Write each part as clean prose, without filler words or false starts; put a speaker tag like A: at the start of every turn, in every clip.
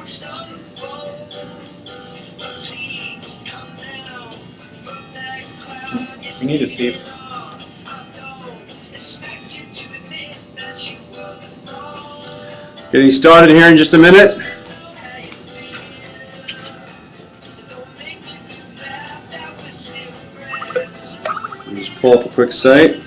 A: We need to see if
B: getting started here in just a minute. Just pull up a quick site.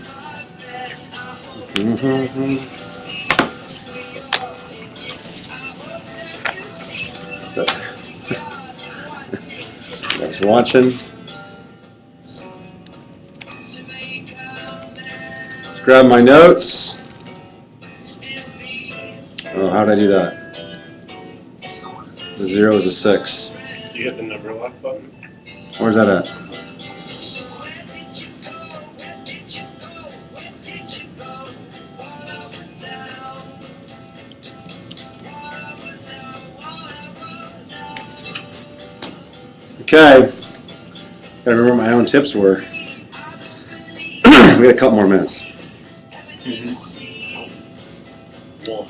B: That's watching. Let's grab my notes. Oh, how did I do that? The 0 is a 6.
A: you hit the number lock button.
B: Where's that at? Okay. Gotta remember what my own tips were. We got a couple more minutes.
A: One.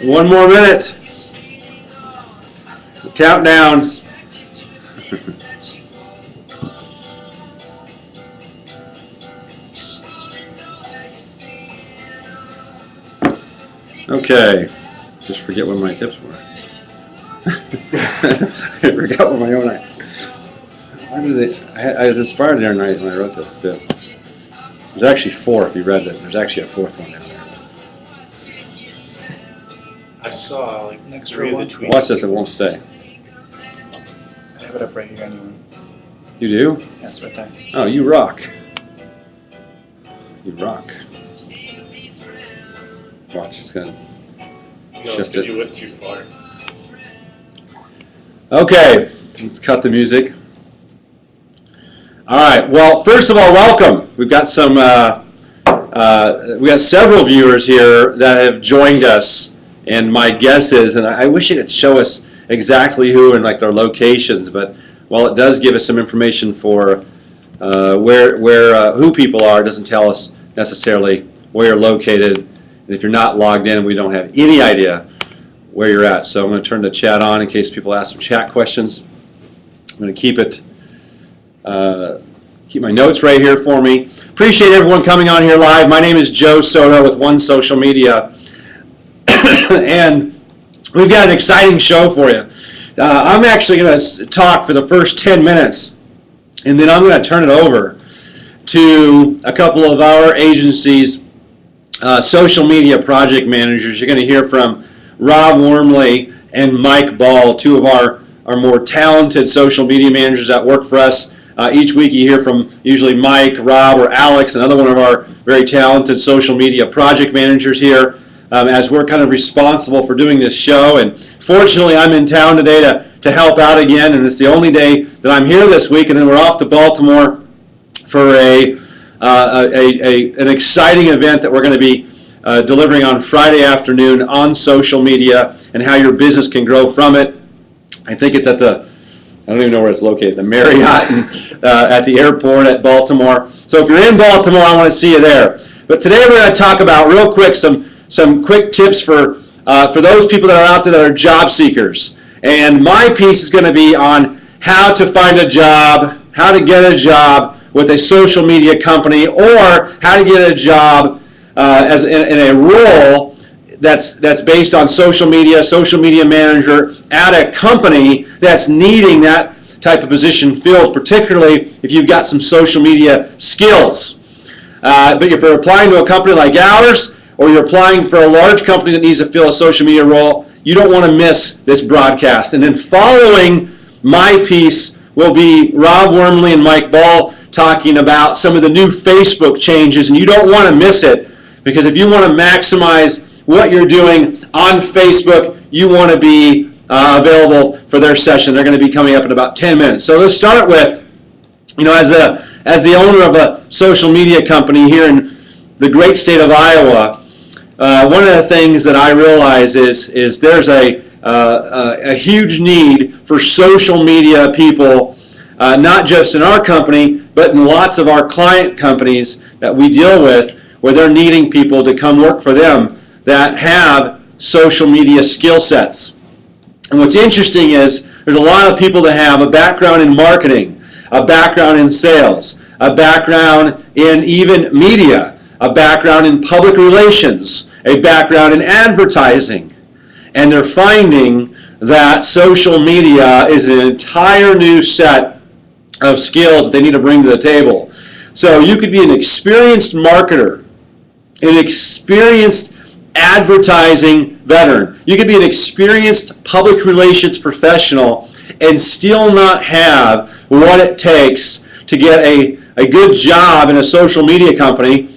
B: One more minute. Countdown. Okay. Just forget what my tips were. I forgot what my own. I was inspired there night when I wrote this too. There's actually 4 if you read it. There's actually a 4th one down there.
A: I saw like
C: Next
A: 3 of the
C: one.
A: tweets.
B: Watch this, it won't stay.
C: I have it up right here anyway.
B: You do?
C: That's right there.
B: Oh, you rock. You rock. Watch, it's gonna
A: No, it's
B: shift
A: because
B: it.
A: you went too far.
B: Okay, let's cut the music. All right. Well, first of all, welcome. We've got some. We got several viewers here that have joined us, and my guess is, and I wish it could show us exactly who and like their locations, but while it does give us some information for who people are, it doesn't tell us necessarily where you're located. And if you're not logged in, we don't have any idea where you're at. So I'm going to turn the chat on in case people ask some chat questions. I'm going to keep my notes right here for me. Appreciate everyone coming on here live. My name is Joe Soto with One Social Media. And we've got an exciting show for you. I'm actually going to talk for the first 10 minutes, and then I'm going to turn it over to a couple of our agency's social media project managers. You're going to hear from Rob Wormley and Mike Ball, 2 of our more talented social media managers that work for us. Each week you hear from usually Mike, Rob, or Alex, another one of our very talented social media project managers here, as we're kind of responsible for doing this show. And fortunately, I'm in town today to help out again, and it's the only day that I'm here this week, and then we're off to Baltimore for an exciting event that we're going to be delivering on Friday afternoon on social media and how your business can grow from it. I think it's at I don't even know where it's located, the Marriott at the airport at Baltimore. So if you're in Baltimore, I want to see you there. But today we're going to talk about real quick some quick tips for those people that are out there that are job seekers. And my piece is going to be on how to find a job, how to get a job with a social media company, or how to get a job in a role that's based on social media manager at a company that's needing that type of position filled, particularly if you've got some social media skills. But if you're applying to a company like ours, or you're applying for a large company that needs to fill a social media role, you don't want to miss this broadcast. And then following my piece will be Rob Wormley and Mike Ball talking about some of the new Facebook changes, and you don't want to miss it, because if you want to maximize what you're doing on Facebook, you want to be available for their session. They're going to be coming up in about 10 minutes. So let's start with, as the owner of a social media company here in the great state of Iowa, one of the things that I realize is there's a huge need for social media people, not just in our company, but in lots of our client companies that we deal with, where they're needing people to come work for them that have social media skill sets. And what's interesting is there's a lot of people that have a background in marketing, a background in sales, a background in even media, a background in public relations, a background in advertising. And they're finding that social media is an entire new set of skills that they need to bring to the table. So you could be an experienced marketer, an experienced advertising veteran. You could be an experienced public relations professional and still not have what it takes to get a good job in a social media company,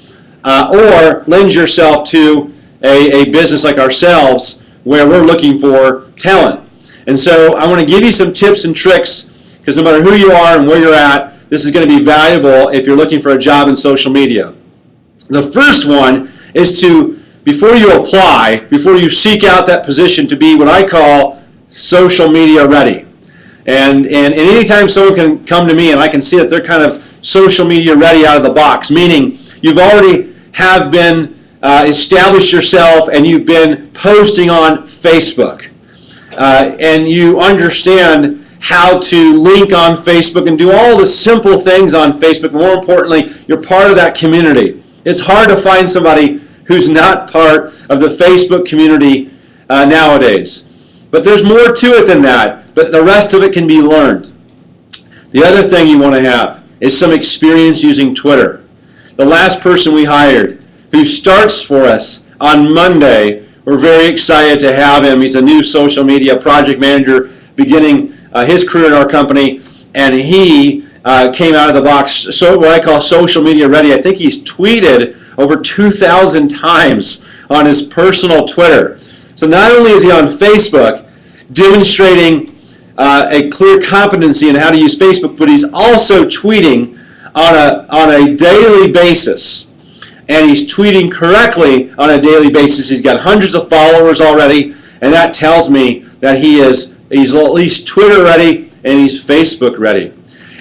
B: or lend yourself to a business like ourselves where we're looking for talent. And so I want to give you some tips and tricks, because no matter who you are and where you're at, this is going to be valuable if you're looking for a job in social media. The first one is to, before you apply, before you seek out that position, to be what I call social media ready. And anytime someone can come to me and I can see that they're kind of social media ready out of the box, meaning you've already have been established yourself and you've been posting on Facebook, and you understand how to link on Facebook and do all the simple things on Facebook. More importantly, you're part of that community. It's hard to find somebody who's not part of the Facebook community nowadays. But there's more to it than that, but the rest of it can be learned. The other thing you want to have is some experience using Twitter. The last person we hired, who starts for us on Monday, we're very excited to have him. He's a new social media project manager beginning his career in our company, and he came out of the box, so what I call social media ready. I think he's tweeted over 2,000 times on his personal Twitter. So not only is he on Facebook demonstrating a clear competency in how to use Facebook, but he's also tweeting on a daily basis. And he's tweeting correctly on a daily basis. He's got hundreds of followers already, and that tells me that he's at least Twitter ready and he's Facebook ready.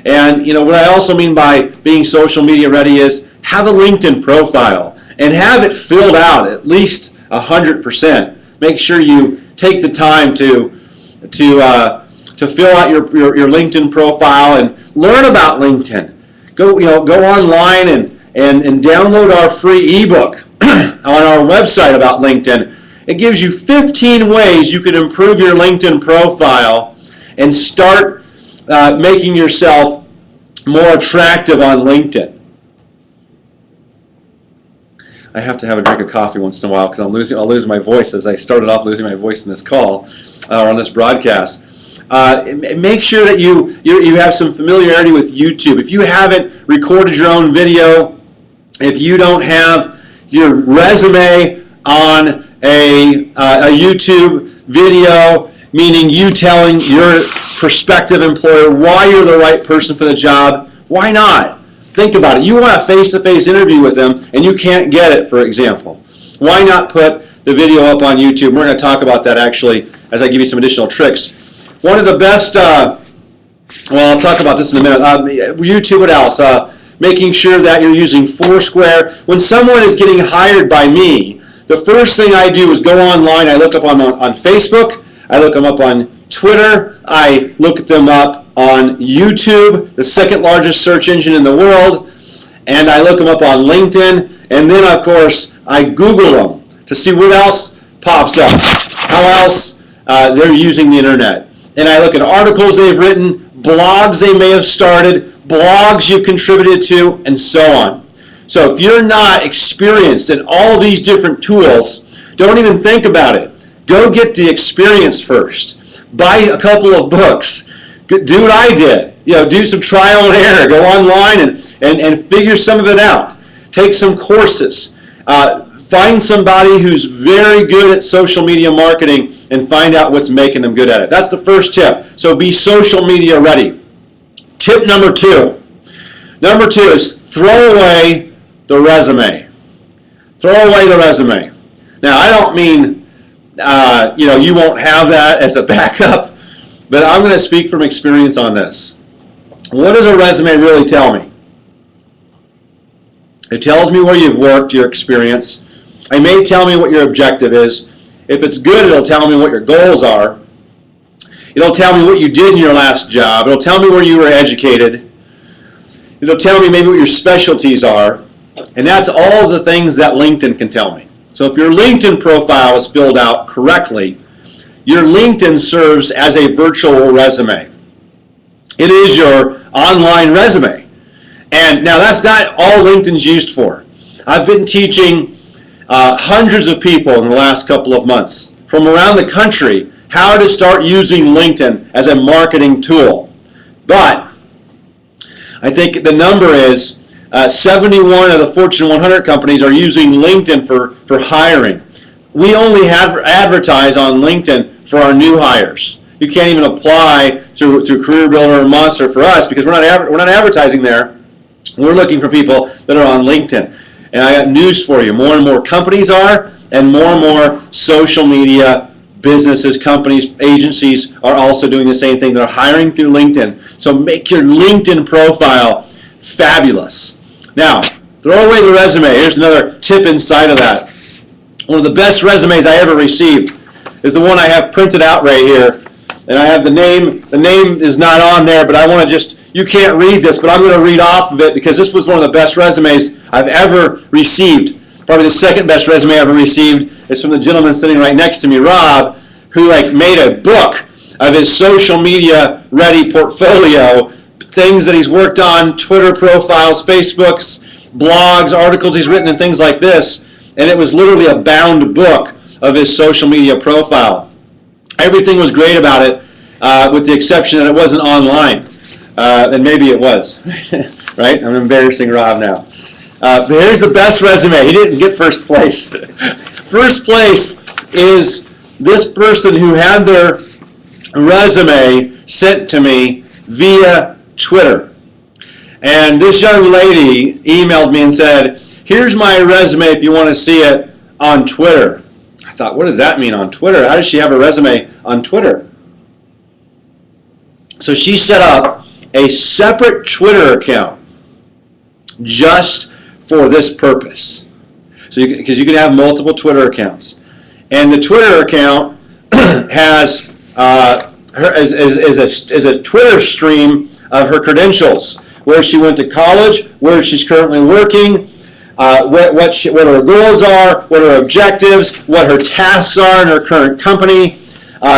B: And what I also mean by being social media ready is have a LinkedIn profile and have it filled out at least 100%. Make sure you take the time to fill out your LinkedIn profile and learn about LinkedIn. Go online and download our free ebook on our website about LinkedIn. It gives you 15 ways you can improve your LinkedIn profile and start making yourself more attractive on LinkedIn. I have to have a drink of coffee once in a while because I'll lose my voice, as I started off losing my voice in this call or on this broadcast. Make sure that you have some familiarity with YouTube. If you haven't recorded your own video, if you don't have your resume on a YouTube video, meaning you telling your prospective employer why you're the right person for the job, why not? Think about it. You want a face-to-face interview with them and you can't get it, for example. Why not put the video up on YouTube? We're going to talk about that actually as I give you some additional tricks. One of the best, well, I'll talk about this in a minute. YouTube, what else? Making sure that you're using Foursquare. When someone is getting hired by me, the first thing I do is go online. I look up on Facebook. I look them up on Twitter. I look them up on YouTube, the second largest search engine in the world. And I look them up on LinkedIn. And then, of course, I Google them to see what else pops up, how else they're using the internet. And I look at articles they've written, blogs they may have started, blogs you've contributed to, and so on. So if you're not experienced in all these different tools, don't even think about it. Go get the experience first. Buy a couple of books. Do what I did. Do some trial and error. Go online and figure some of it out. Take some courses. Find somebody who's very good at social media marketing and find out what's making them good at it. That's the first tip. So be social media ready. Tip number two. Number two is throw away the resume. Throw away the resume. Now, I don't mean, you won't have that as a backup, but I'm going to speak from experience on this. What does a resume really tell me? It tells me where you've worked, your experience. It may tell me what your objective is. If it's good, it'll tell me what your goals are. It'll tell me what you did in your last job. It'll tell me where you were educated. It'll tell me maybe what your specialties are. And that's all the things that LinkedIn can tell me. So if your LinkedIn profile is filled out correctly, your LinkedIn serves as a virtual resume. It is your online resume. And now that's not all LinkedIn's used for. I've been teaching hundreds of people in the last couple of months from around the country how to start using LinkedIn as a marketing tool. But I think the number is 71 of the Fortune 100 companies are using LinkedIn for hiring. We only advertise on LinkedIn for our new hires. You can't even apply through CareerBuilder or Monster for us because we're not advertising there. We're looking for people that are on LinkedIn. And I got news for you. More and more companies are, and more social media businesses, companies, agencies are also doing the same thing. They're hiring through LinkedIn. So make your LinkedIn profile fabulous. Now, throw away the resume. Here's another tip inside of that. One of the best resumes I ever received is the one I have printed out right here. And I have the name. The name is not on there, but I want to just, you can't read this, but I'm going to read off of it because this was one of the best resumes I've ever received. Probably the second best resume I ever received is from the gentleman sitting right next to me, Rob, who made a book of his social media ready portfolio, things that he's worked on, Twitter profiles, Facebooks, blogs, articles he's written, and things like this. And it was literally a bound book of his social media profile. Everything was great about it, with the exception that it wasn't online. And maybe it was, right? I'm embarrassing Rob now. But here's the best resume. He didn't get first place. First place is this person who had their resume sent to me via Twitter. And this young lady emailed me and said, here's my resume if you want to see it on Twitter. I thought, what does that mean on Twitter? How does she have a resume on Twitter? So she set up a separate Twitter account just for this purpose. So because you can have multiple Twitter accounts. And the Twitter account has is a Twitter stream of her credentials, where she went to college, where she's currently working, what her goals are, what her objectives, what her tasks are in her current company,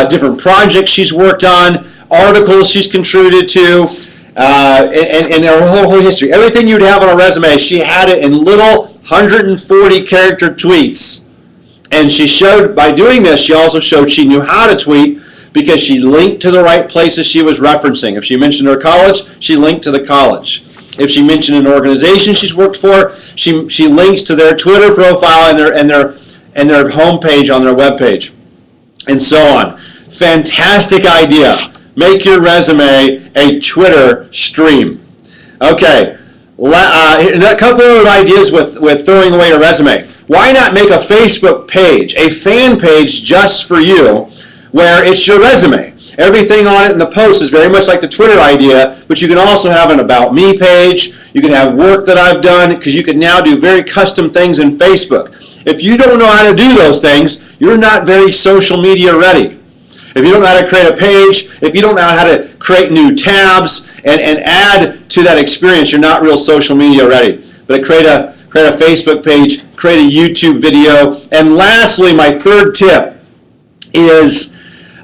B: different projects she's worked on, articles she's contributed to, and her whole history. Everything you'd have on a resume, she had it in little 140 character tweets. And she showed, by doing this, she also showed she knew how to tweet because she linked to the right places she was referencing. If she mentioned her college, she linked to the college. If she mentioned an organization she's worked for, she links to their Twitter profile and their homepage on their webpage, and so on. Fantastic idea. Make your resume a Twitter stream. Okay, a couple of ideas with throwing away your resume. Why not make a Facebook page, a fan page just for you, where it's your resume? Everything on it in the post is very much like the Twitter idea, but you can also have an About Me page. You can have work that I've done, because you can now do very custom things in Facebook. If you don't know how to do those things, you're not very social media ready. If you don't know how to create a page, if you don't know how to create new tabs and add to that experience, you're not real social media ready. But create a Facebook page, create a YouTube video. And lastly, my third tip is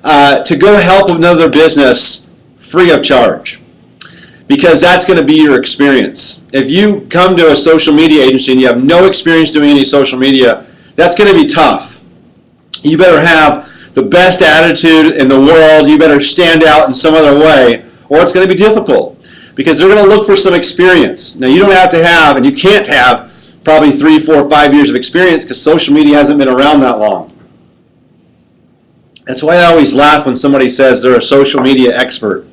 B: to go help another business free of charge, because that's going to be your experience. If you come to a social media agency and you have no experience doing any social media, that's going to be tough. You better have the best attitude in the world. You better stand out in some other way, or it's going to be difficult, because they're going to look for some experience. Now, you don't have to have, and you can't have, probably 3, 4, 5 years of experience, because social media hasn't been around that long. That's why I always laugh when somebody says they're a social media expert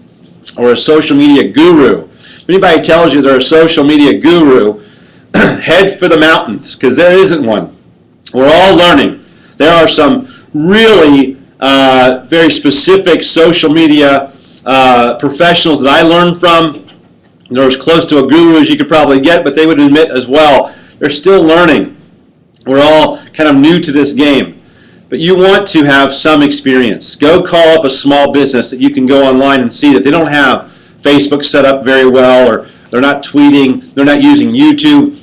B: or a social media guru. If anybody tells you they're a social media guru, head for the mountains, because there isn't one. We're all learning. There are some really very specific social media professionals that I learned from. They're as close to a guru as you could probably get, but they would admit as well They're still learning. We're all kind of new to this game. But you want to have some experience. Go call up a small business that you can go online and see that they don't have Facebook set up very well, or they're not tweeting, they're not using YouTube,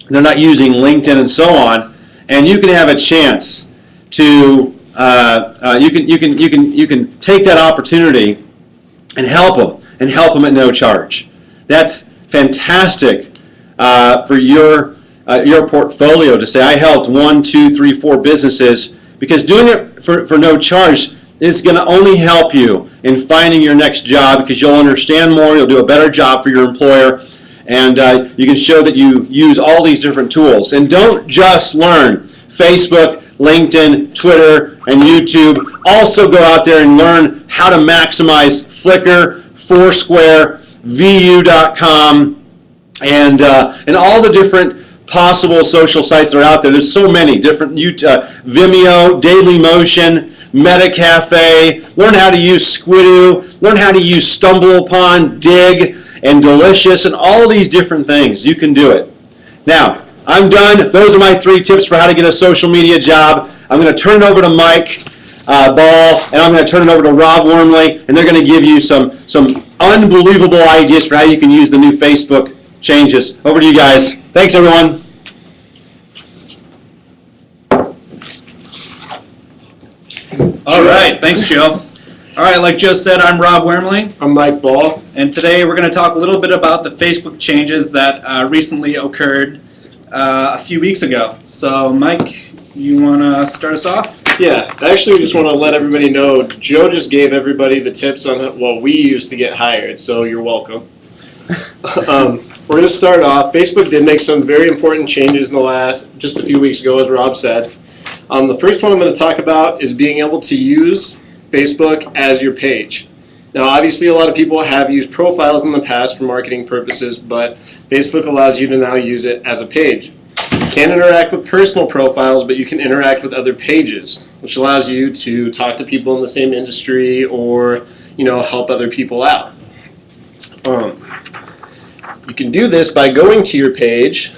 B: they're not using LinkedIn and so on, and you can have a chance to you can take that opportunity and help them at no charge. That's fantastic for your portfolio to say, I helped 1, 2, 3, 4 businesses, because doing it for no charge is going to only help you in finding your next job, because you'll understand more, you'll do a better job for your employer, and you can show that you use all these different tools. And don't just learn Facebook, LinkedIn, Twitter, and YouTube. Also go out there and learn how to maximize Flickr, Foursquare, VU.com, and all the different possible social sites that are out there. There's so many different, Vimeo, Dailymotion, MetaCafe. Learn how to use Squidoo. Learn how to use StumbleUpon, Dig, and Delicious, and all these different things. You can do it. Now, I'm done. Those are my 3 tips for how to get a social media job. I'm going to turn it over to Mike Ball, and I'm going to turn it over to Rob Wormley, and they're going to give you some unbelievable ideas for how you can use the new Facebook changes. Over to you guys. Thanks, everyone.
D: All right, thanks, Joe. All right, like Joe said, I'm Rob Wormley,
A: I'm Mike Ball.
D: and today we're going to talk a little bit about the Facebook changes that recently occurred a few weeks ago. So, Mike, you want to start us off?
A: Yeah, I actually just want to let everybody know, Joe just gave everybody the tips on what we use to get hired, so you're welcome. We're going to start off. Facebook did make some very important changes in the last, just a few weeks ago, as Rob said. The first one I'm going to talk about is being able to use Facebook as your page. Now, obviously, a lot of people have used profiles in the past for marketing purposes, but Facebook allows you to now use it as a page. You can't interact with personal profiles, but you can interact with other pages, which allows you to talk to people in the same industry or, help other people out. You can do this by going to your page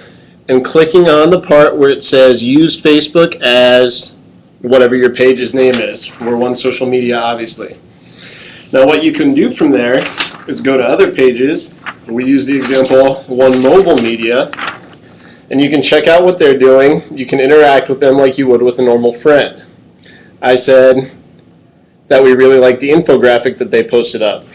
A: and clicking on the part where it says use Facebook as whatever your page's name is. We're One Social Media, obviously. Now what you can do from there is go to other pages. We use the example One Mobile Media, and you can check out what they're doing. You can interact with them like you would with a normal friend. I said that we really like the infographic that they posted up.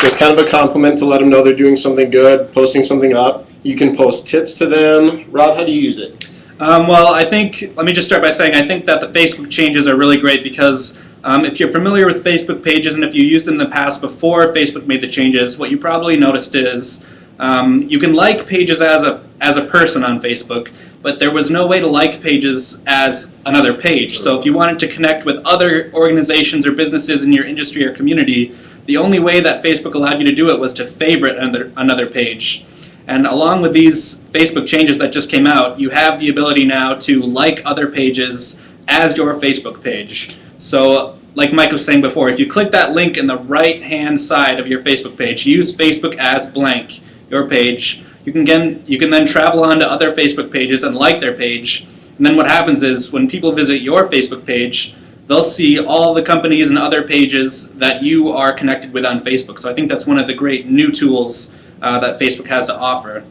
A: Just kind of a compliment to let them know they're doing something good, posting something up. You can post tips to them. Rob, how do you use it?
D: Well, let me just start by saying I think that the Facebook changes are really great because if you're familiar with Facebook pages and if you used them in the past before Facebook made the changes, what you probably noticed is you can like pages as a person on Facebook, but there was no way to like pages as another page. So if you wanted to connect with other organizations or businesses in your industry or community, the only way that Facebook allowed you to do it was to favorite another page. And along with these Facebook changes that just came out, you have the ability now to like other pages as your Facebook page. So like Mike was saying before, if you click that link in the right-hand side of your Facebook page, use Facebook as blank, your page, you can then travel on to other Facebook pages and like their page. And then what happens is when people visit your Facebook page, they'll see all the companies and other pages that you are connected with on Facebook. So I think that's one of the great new tools that Facebook has to offer.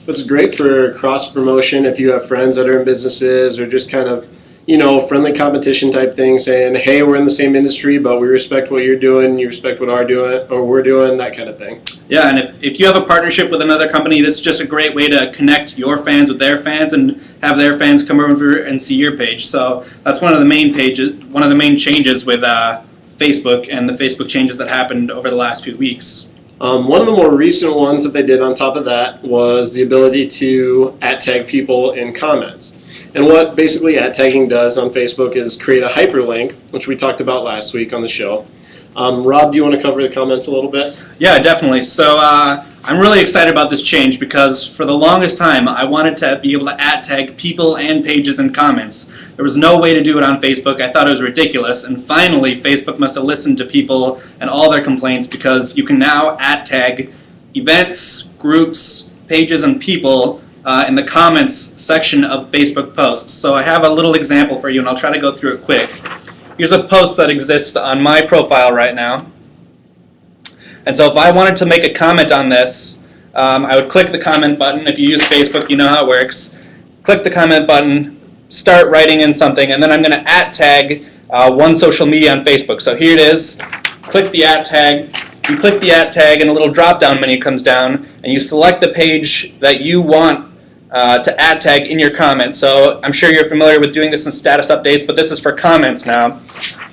A: This is great for cross-promotion if you have friends that are in businesses or just kind of, friendly competition type thing, saying, hey, we're in the same industry, but we respect what you're doing, you respect what we're doing, that kind of thing.
D: Yeah, and if you have a partnership with another company, this is just a great way to connect your fans with their fans and have their fans come over and see your page. So that's one of the main changes with Facebook and the Facebook changes that happened over the last few weeks.
A: One of the more recent ones that they did on top of that was the ability to @tag people in comments. And what basically @tagging does on Facebook is create a hyperlink, which we talked about last week on the show. Rob, do you want to cover the comments a little bit?
D: Yeah, definitely. So I'm really excited about this change because for the longest time I wanted to be able to @tag people and pages in comments. There was no way to do it on Facebook. I thought it was ridiculous, and finally Facebook must have listened to people and all their complaints because you can now @tag events, groups, pages, and people in the comments section of Facebook posts. So I have a little example for you, and I'll try to go through it quick. Here's a post that exists on my profile right now. And so if I wanted to make a comment on this, I would click the comment button. If you use Facebook, you know how it works. Click the comment button, start writing in something, and then I'm going to @tag one social media on Facebook. So here it is. Click the @tag. You click the @tag, and a little drop-down menu comes down, and you select the page that you want to @tag in your comments. So I'm sure you're familiar with doing this in status updates, but this is for comments now.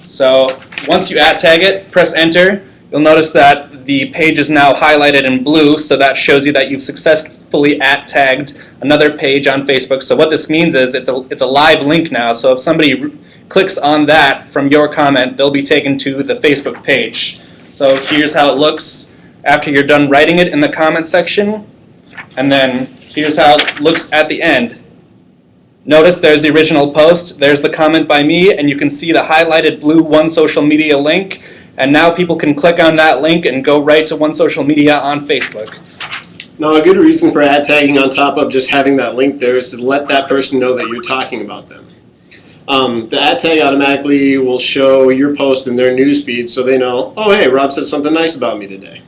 D: So once you @tag it, press enter. You'll notice that the page is now highlighted in blue, so that shows you that you've successfully @tagged another page on Facebook. So what this means is it's a live link now. So if somebody clicks on that from your comment, they'll be taken to the Facebook page. So here's how it looks after you're done writing it in the comment section, and then here's how it looks at the end. Notice there's the original post, there's the comment by me, and you can see the highlighted blue One Social Media link, and now people can click on that link and go right to One Social Media on Facebook.
A: Now, a good reason for ad tagging on top of just having that link there is to let that person know that you're talking about them. The ad tag automatically will show your post in their newsfeed so they know, oh hey, Rob said something nice about me today.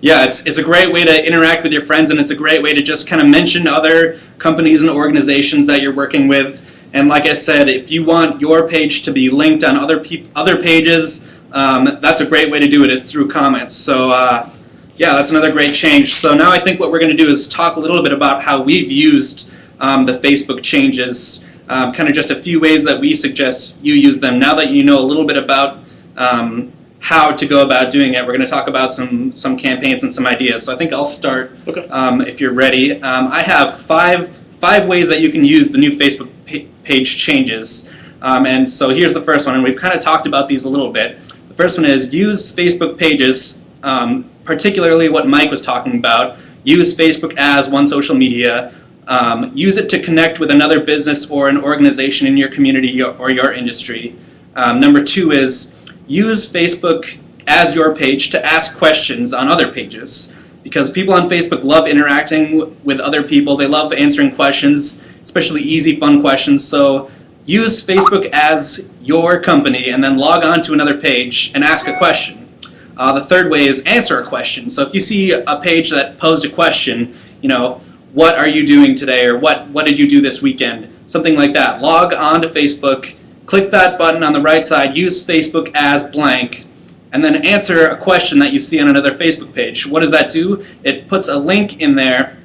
D: Yeah, it's a great way to interact with your friends, and it's a great way to just kind of mention other companies and organizations that you're working with. And like I said, if you want your page to be linked on other pages, that's a great way to do it, is through comments. So yeah, that's another great change. So now I think what we're going to do is talk a little bit about how we've used the Facebook changes, kind of just a few ways that we suggest you use them. Now that you know a little bit about how to go about doing it, we're going to talk about some campaigns and some ideas. So I think I'll start,
A: Okay.
D: if you're ready. I have five ways that you can use the new Facebook page changes. And so here's the first one, and we've kind of talked about these a little bit. The first one is use Facebook pages, particularly what Mike was talking about. Use Facebook as One Social Media. Use it to connect with another business or an organization in your community or your industry. Number two is use Facebook as your page to ask questions on other pages, because people on Facebook love interacting with other people. They love answering questions, especially easy, fun questions. So use Facebook as your company and then log on to another page and ask a question. The third way is answer a question. So if you see a page that posed a question, you know, what are you doing today, or what did you do this weekend? Something like that. Log on to Facebook, click that button on the right side, use Facebook as blank, and then answer a question that you see on another Facebook page. What does that do? It puts a link in there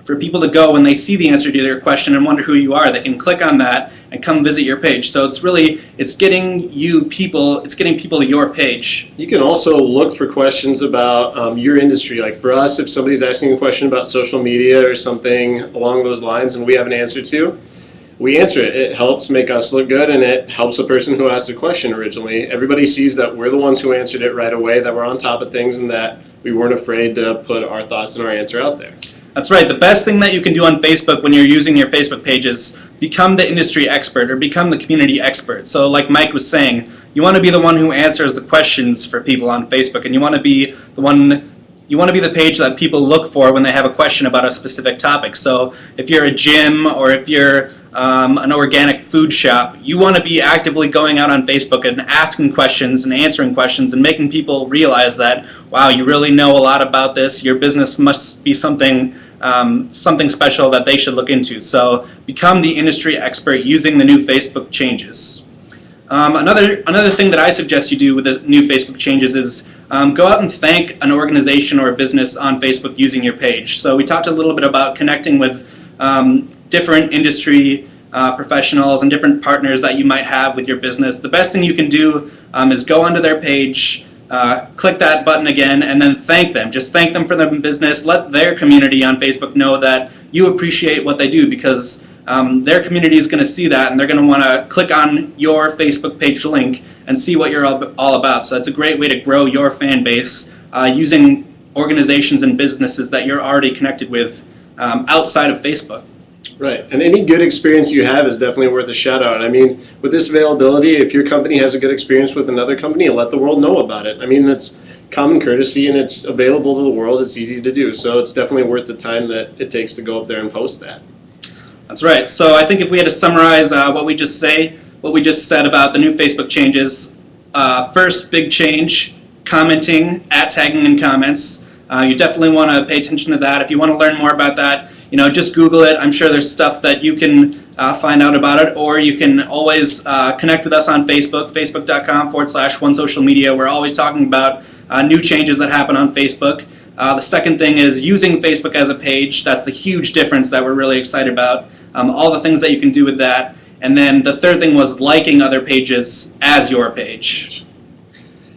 D: for people to go when they see the answer to their question and wonder who you are. They can click on that and come visit your page. So it's getting people to your page.
A: You can also look for questions about your industry. Like for us, if somebody's asking a question about social media or something along those lines and we have an answer to, we answer it. It helps make us look good, and it helps the person who asked the question originally. Everybody sees that we're the ones who answered it right away, that we're on top of things, and that we weren't afraid to put our thoughts and our answer out there.
D: That's right. The best thing that you can do on Facebook when you're using your Facebook page is become the industry expert or become the community expert. So like Mike was saying, you want to be the one who answers the questions for people on Facebook, and you want to be the page that people look for when they have a question about a specific topic. So if you're a gym or if you're an organic food shop, you want to be actively going out on Facebook and asking questions and answering questions and making people realize that, wow, you really know a lot about this. Your business must be something special that they should look into. So become the industry expert using the new Facebook changes. Another thing that I suggest you do with the new Facebook changes is go out and thank an organization or a business on Facebook using your page. So we talked a little bit about connecting with different industry professionals and different partners that you might have with your business. The best thing you can do is go onto their page, click that button again, and then thank them. Just thank them for their business. Let their community on Facebook know that you appreciate what they do, because their community is going to see that, and they're going to want to click on your Facebook page link and see what you're all about. So it's a great way to grow your fan base using organizations and businesses that you're already connected with outside of Facebook.
A: Right, and any good experience you have is definitely worth a shout out. I mean, with this availability, if your company has a good experience with another company, let the world know about it. I mean, that's common courtesy, and it's available to the world. It's easy to do, so it's definitely worth the time that it takes to go up there and post that.
D: That's right. So I think if we had to summarize what we just said about the new Facebook changes, first big change, commenting, tagging in comments. You definitely want to pay attention to that. If you want to learn more about that, just Google it. I'm sure there's stuff that you can find out about it, or you can always connect with us on Facebook, facebook.com/onesocialmedia. We're always talking about new changes that happen on Facebook. The second thing is using Facebook as a page. That's the huge difference that we're really excited about. All the things that you can do with that. And then the third thing was liking other pages as your page.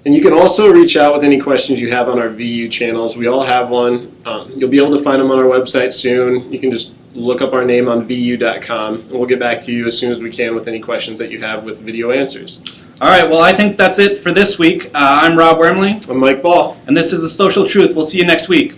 A: And you can also reach out with any questions you have on our VU channels. We all have one. You'll be able to find them on our website soon. You can just look up our name on VU.com, and we'll get back to you as soon as we can with any questions that you have with video answers.
D: All right, well, I think that's it for this week. I'm Rob Wormley.
A: I'm Mike Ball.
D: And this is The Social Truth. We'll see you next week.